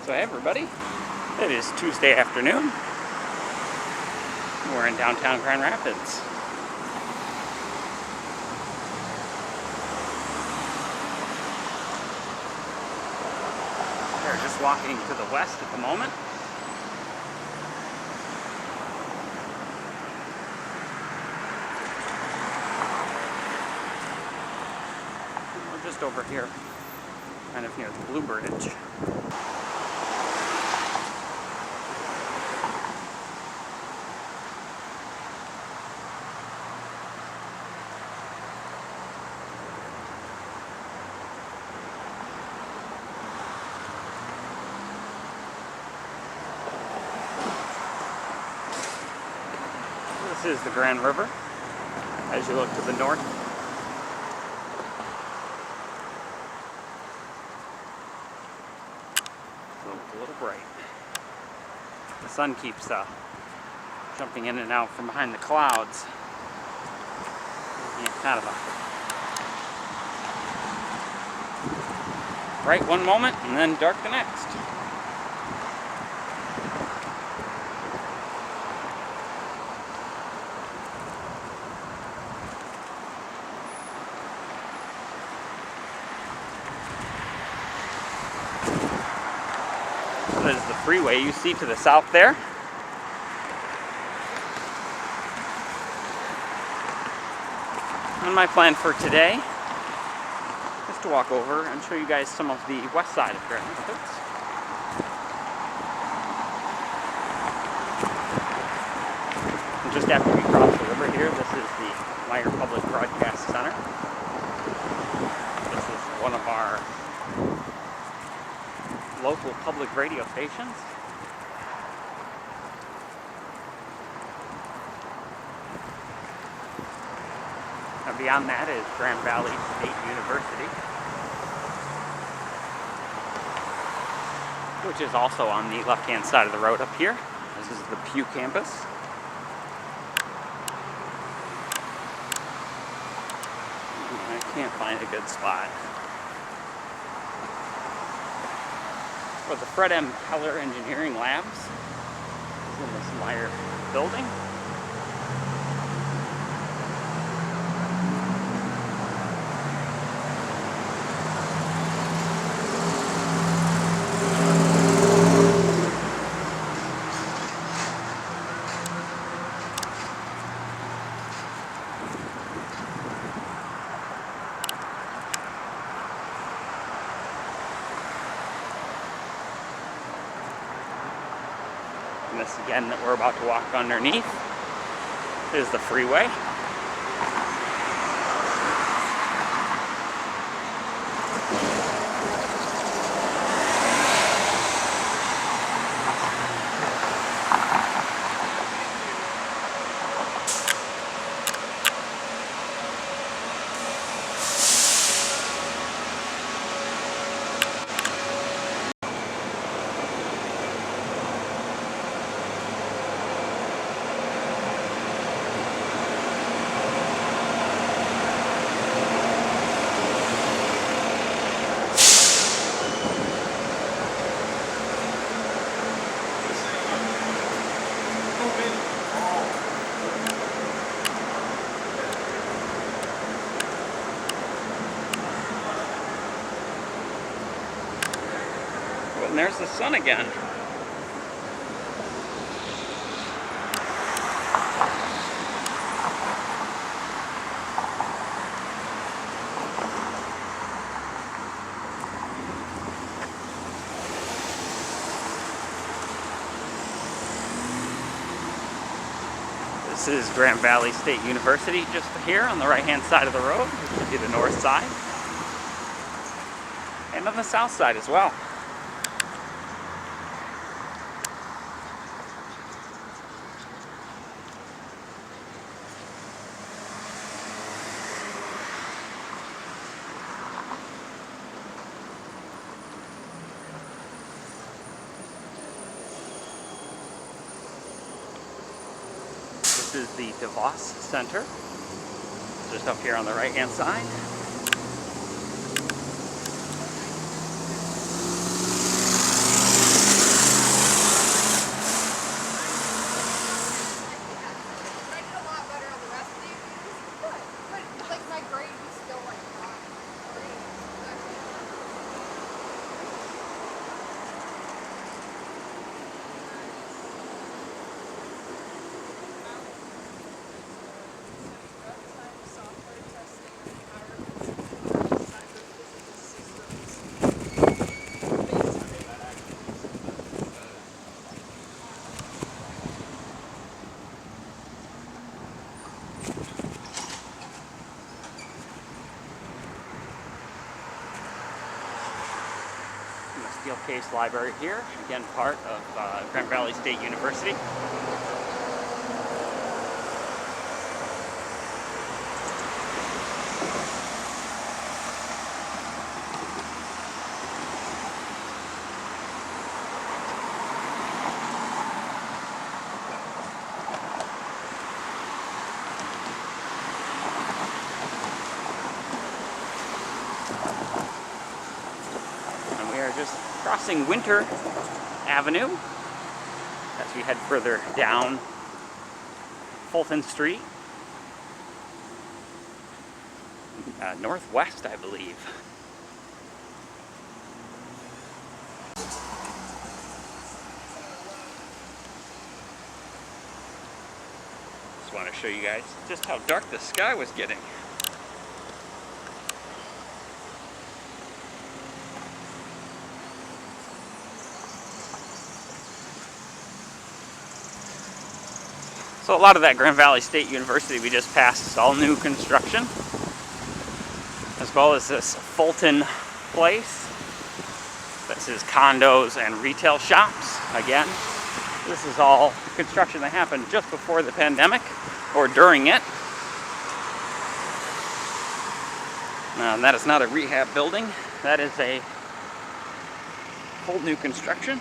So hey everybody, it is Tuesday afternoon. We're in downtown Grand Rapids. We're just walking to the west at the moment. We're just over here, kind of near the Blue Bridge. This is the Grand River as you look to the north. So it's a little bright. The sun keeps jumping in and out from behind the clouds. Yeah, kind of a bright one moment and then dark the next. That is the freeway you see to the south there. And my plan for today is to walk over and show you guys some of the west side of Grand Rapids. And just after we cross the river here, this is the Meyer Public Broadcast Center. This is one of our local public radio stations. And beyond that is Grand Valley State University, which is also on the left-hand side of the road up here. This is the Pew campus. I can't find a good spot. For the Fred M. Keller Engineering Labs is in this Meyer building. And this again that we're about to walk underneath is the freeway. And there's the sun again. This is Grand Valley State University just here on the right-hand side of the road, which would be the north side, and on the south side as well. This is the DeVos Center, just up here on the right-hand side. steel case library here, again part of Grand Valley State University. Just crossing Winter Avenue as we head further down Fulton Street, northwest, I believe. Just want to show you guys just how dark the sky was getting. So a lot of that Grand Valley State University we just passed is all new construction, as well as this Fulton place. This is condos and retail shops. Again, this is all construction that happened just before the pandemic, or during it. Now, that is not a rehab building. That is a whole new construction.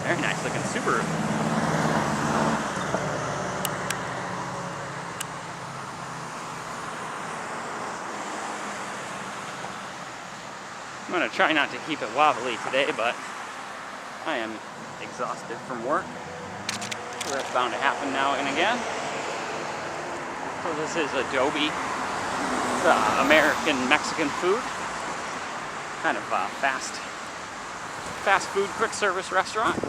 Very nice looking Subaru. I'm going to try not to keep it wobbly today, but I am exhausted from work. So that's bound to happen now and again. So this is Adobe. It's American Mexican food. Kind of fast food quick service restaurant.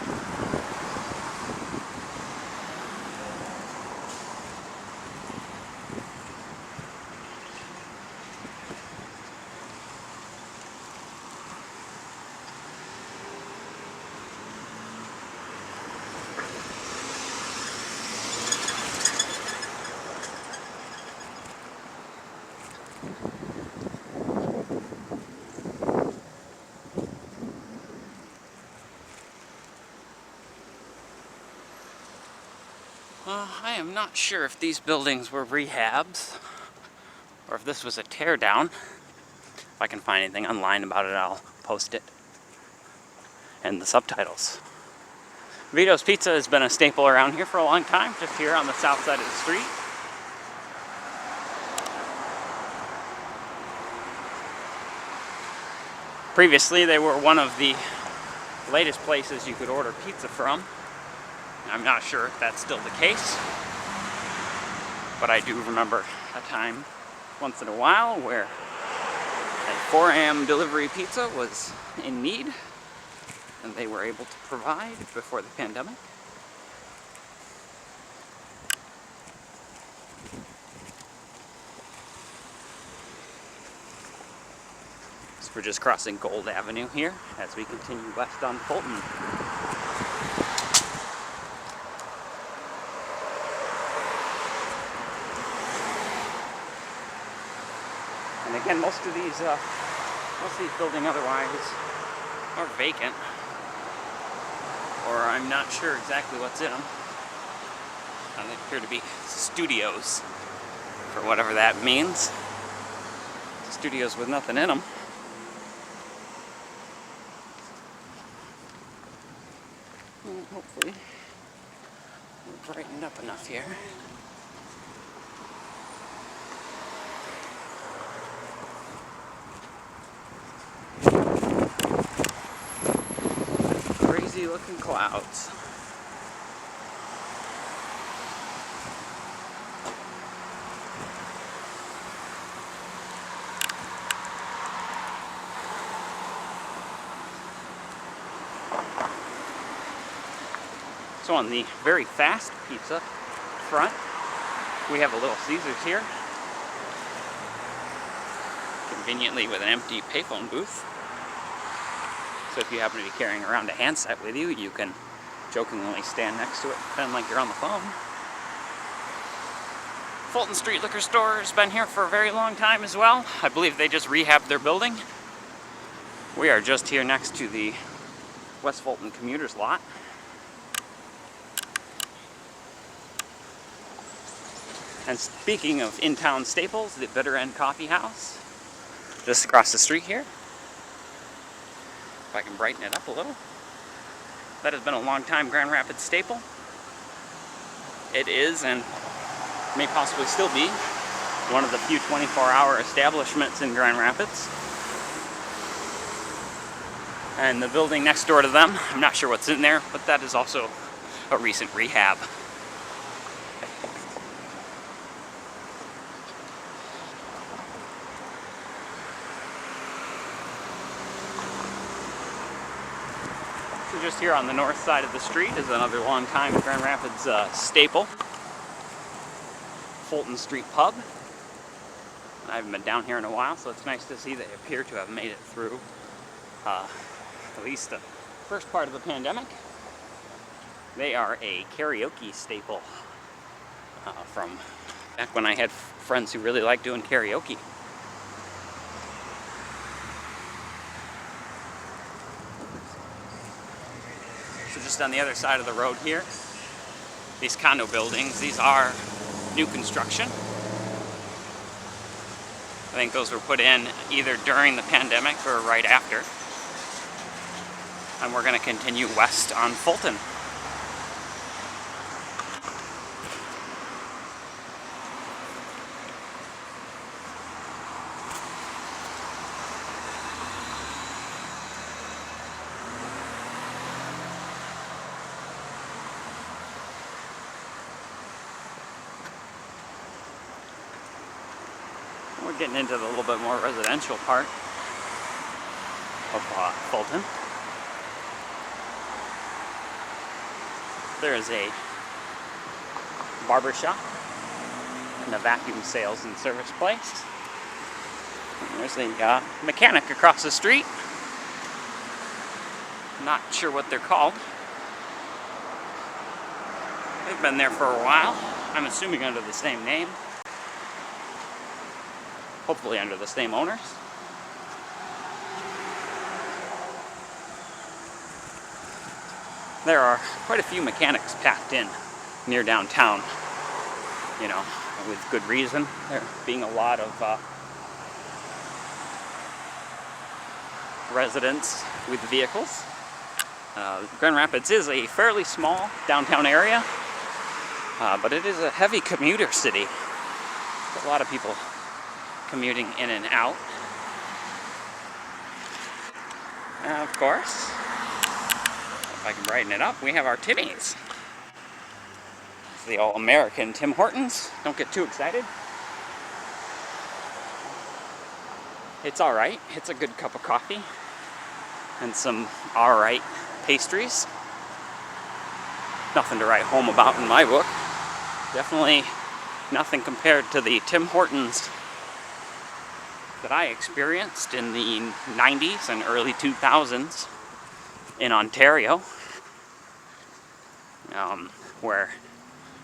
I am not sure if these buildings were rehabs or if this was a tear down. If I can find anything online about it, I'll post it. And the subtitles. Vito's Pizza has been a staple around here for a long time, just here on the south side of the street. Previously, they were one of the latest places you could order pizza from. I'm not sure if that's still the case, but I do remember a time once in a while where a 4 a.m. delivery pizza was in need and they were able to provide before the pandemic. So we're just crossing Gold Avenue here as we continue west on Fulton. And again, most of these buildings otherwise are vacant, or I'm not sure exactly what's in them. They appear to be studios, for whatever that means. Studios with nothing in them. And hopefully, we're brightened up enough here. Crazy looking clouds. So on the very fast pizza front, we have a Little Caesars here, conveniently with an empty payphone booth. So if you happen to be carrying around a handset with you, you can jokingly stand next to it, pretend like you're on the phone. Fulton Street Liquor Store has been here for a very long time as well. I believe they just rehabbed their building. We are just here next to the West Fulton commuters lot. And speaking of in-town staples, the Bitter End Coffee House, just across the street here. If I can brighten it up a little. That has been a long time Grand Rapids staple. It is, and may possibly still be, one of the few 24-hour establishments in Grand Rapids. And the building next door to them, I'm not sure what's in there, but that is also a recent rehab. So just here on the north side of the street is another long-time Grand Rapids staple, Fulton Street Pub. I haven't been down here in a while, so it's nice to see they appear to have made it through at least the first part of the pandemic. They are a karaoke staple from back when I had friends who really liked doing karaoke. So just on the other side of the road here, these condo buildings, these are new construction. I think those were put in either during the pandemic or right after. And we're going to continue west on Fulton. We're getting into the little bit more residential part of Fulton. There is a barber shop and a vacuum sales and service place. And there's a mechanic across the street. Not sure what they're called. They've been there for a while. I'm assuming under the same name. Hopefully under the same owners. There are quite a few mechanics packed in near downtown, you know, with good reason. There being a lot of residents with vehicles. Grand Rapids is a fairly small downtown area, but it is a heavy commuter city. A lot of people commuting in and out. Of course, if I can brighten it up, we have our Timmies. It's the all-American Tim Hortons. Don't get too excited. It's alright. It's a good cup of coffee. And some alright pastries. Nothing to write home about in my book. Definitely nothing compared to the Tim Hortons that I experienced in the 90s and early 2000s in Ontario, where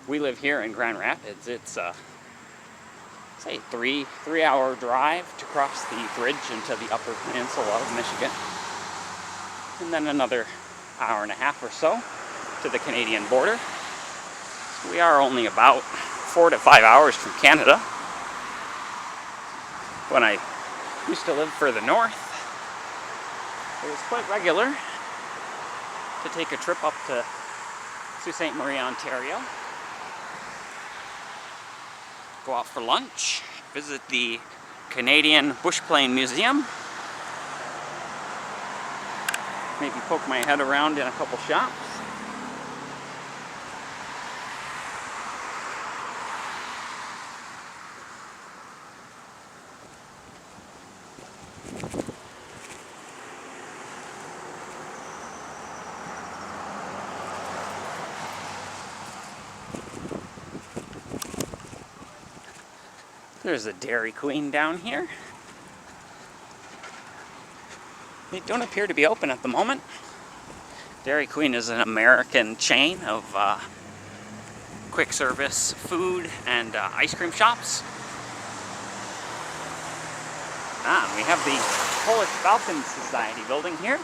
we live here in Grand Rapids. It's say three-hour drive to cross the bridge into the Upper Peninsula of Michigan, and then another hour and a half or so to the Canadian border. So we are only about 4 to 5 hours from Canada. When I used to live further north, it was quite regular to take a trip up to Sault Ste. Marie, Ontario, go out for lunch, visit the Canadian Bushplane Museum, maybe poke my head around in a couple shops. There's a Dairy Queen down here. They don't appear to be open at the moment. Dairy Queen is an American chain of quick service food and ice cream shops. We have the Polish Falcon Society building here.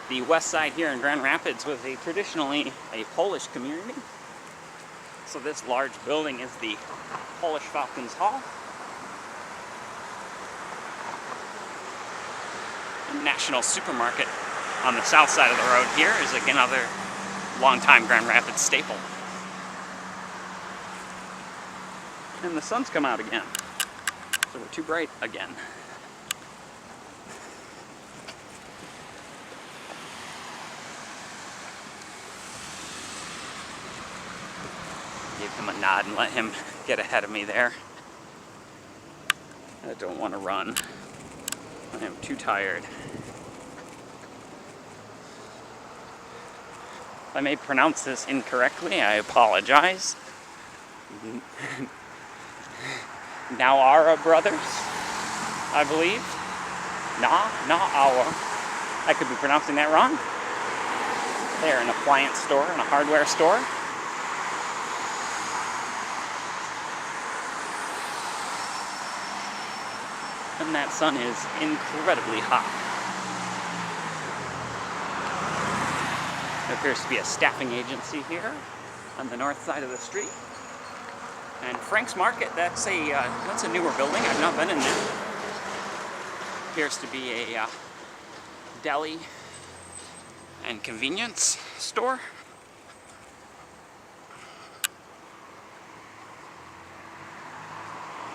The west side here in Grand Rapids was traditionally a Polish community. So this large building is the Polish Falcons Hall. The National Supermarket on the south side of the road here is another longtime Grand Rapids staple. And the sun's come out again, so we're too bright again. Give him a nod and let him get ahead of me there. I don't want to run. I am too tired. If I may pronounce this incorrectly, I apologize. Nowara Brothers, I believe. Nowara. I could be pronouncing that wrong. They're an appliance store and a hardware store. And that sun is incredibly hot. There appears to be a staffing agency here on the north side of the street. And Frank's Market, that's a newer building. I've not been in there. Appears to be a deli and convenience store.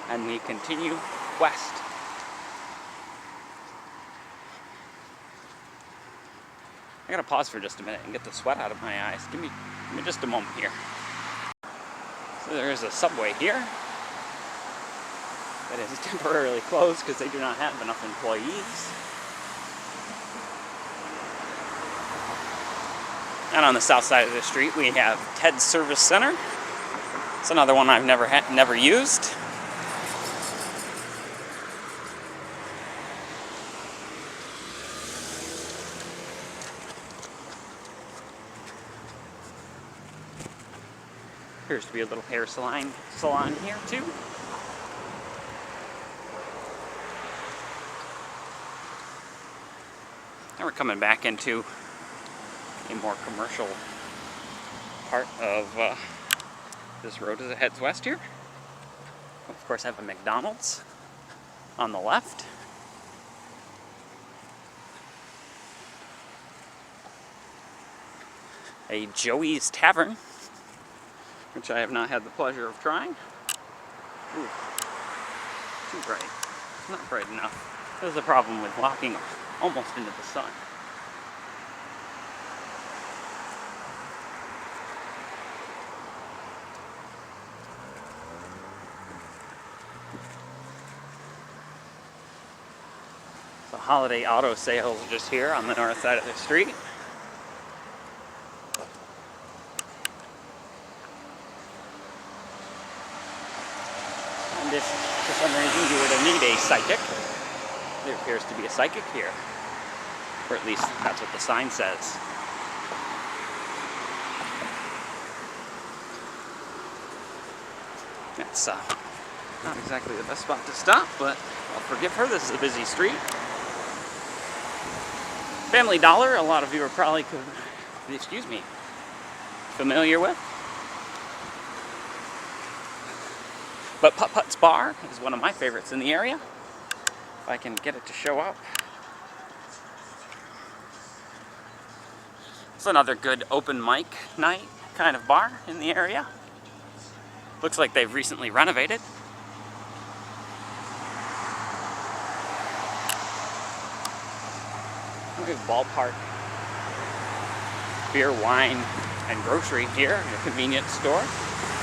And we continue west. I gotta pause for just a minute and get the sweat out of my eyes. Give me just a moment here. So there is a Subway here that is temporarily closed because they do not have enough employees. And on the south side of the street we have Ted's Service Center. It's another one I've never used. Appears to be a little hair salon here too. Now we're coming back into a more commercial part of this road as it heads west here. Of course, I have a McDonald's on the left. A Joey's Tavern, which I have not had the pleasure of trying. Ooh, too bright. It's not bright enough. There's a problem with walking almost into the sun. So holiday auto sales are just here on the north side of the street. If for some reason you were to need a psychic, there appears to be a psychic here. Or at least that's what the sign says. It's not exactly the best spot to stop, but I'll forgive her. This is a busy street. Family Dollar, a lot of you are probably familiar with. But Putt-Putt's Bar is one of my favorites in the area. If I can get it to show up. It's another good open mic night kind of bar in the area. Looks like they've recently renovated. Look at Ballpark Beer, Wine, and Grocery here, a convenience store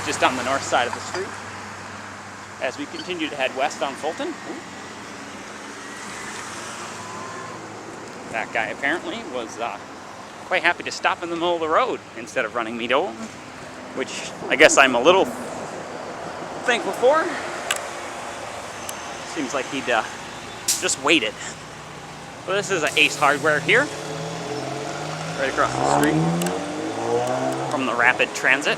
just on the north side of the street. As we continue to head west on Fulton. Ooh. That guy apparently was quite happy to stop in the middle of the road instead of running me over, which I guess I'm a little thankful for. Seems like he'd just waited. Well, this is an Ace Hardware here, right across the street from from the rapid transit.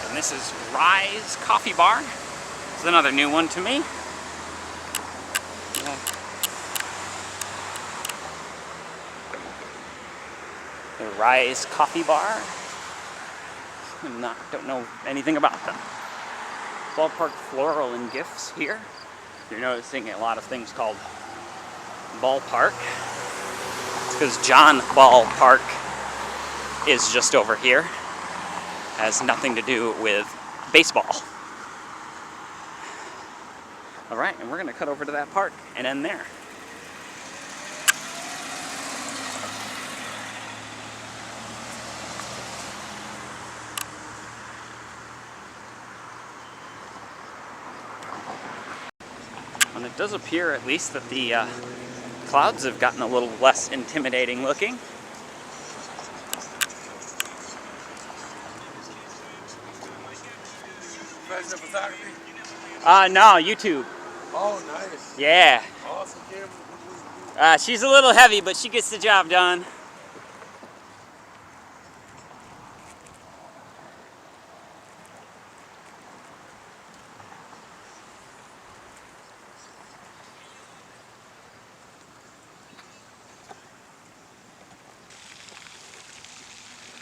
And this is Ryze Coffee Bar. It's another new one to me. The Ryze Coffee Bar. Don't know anything about them. Ballpark Floral and Gifts here. You're noticing a lot of things called Ballpark. It's because John Ballpark is just over here. Has nothing to do with baseball. Alright, and we're going to cut over to that park and end there. And it does appear, at least, that the clouds have gotten a little less intimidating looking. Professional photography? No, YouTube. Oh, nice. Yeah. Awesome camera. She's a little heavy, but she gets the job done.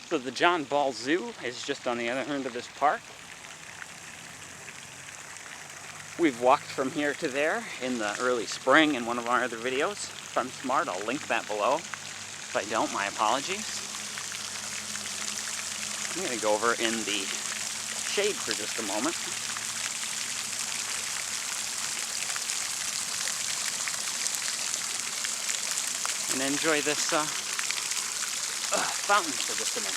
So the John Ball Zoo is just on the other end of this park. We've walked from here to there in the early spring in one of our other videos. If I'm smart, I'll link that below. If I don't, my apologies. I'm going to go over in the shade for just a moment. And enjoy this fountain for just a minute.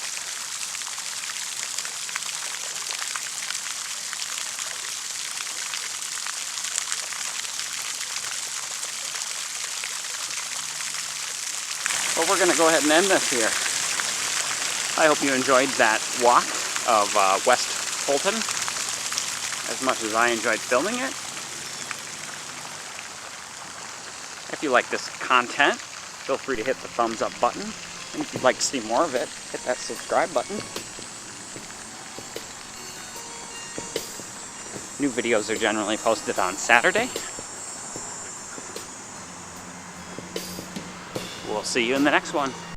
Well, we're going to go ahead and end this here. I hope you enjoyed that walk of West Fulton as much as I enjoyed filming it. If you like this content, feel free to hit the thumbs up button. And if you'd like to see more of it, hit that subscribe button. New videos are generally posted on Saturday. We'll see you in the next one.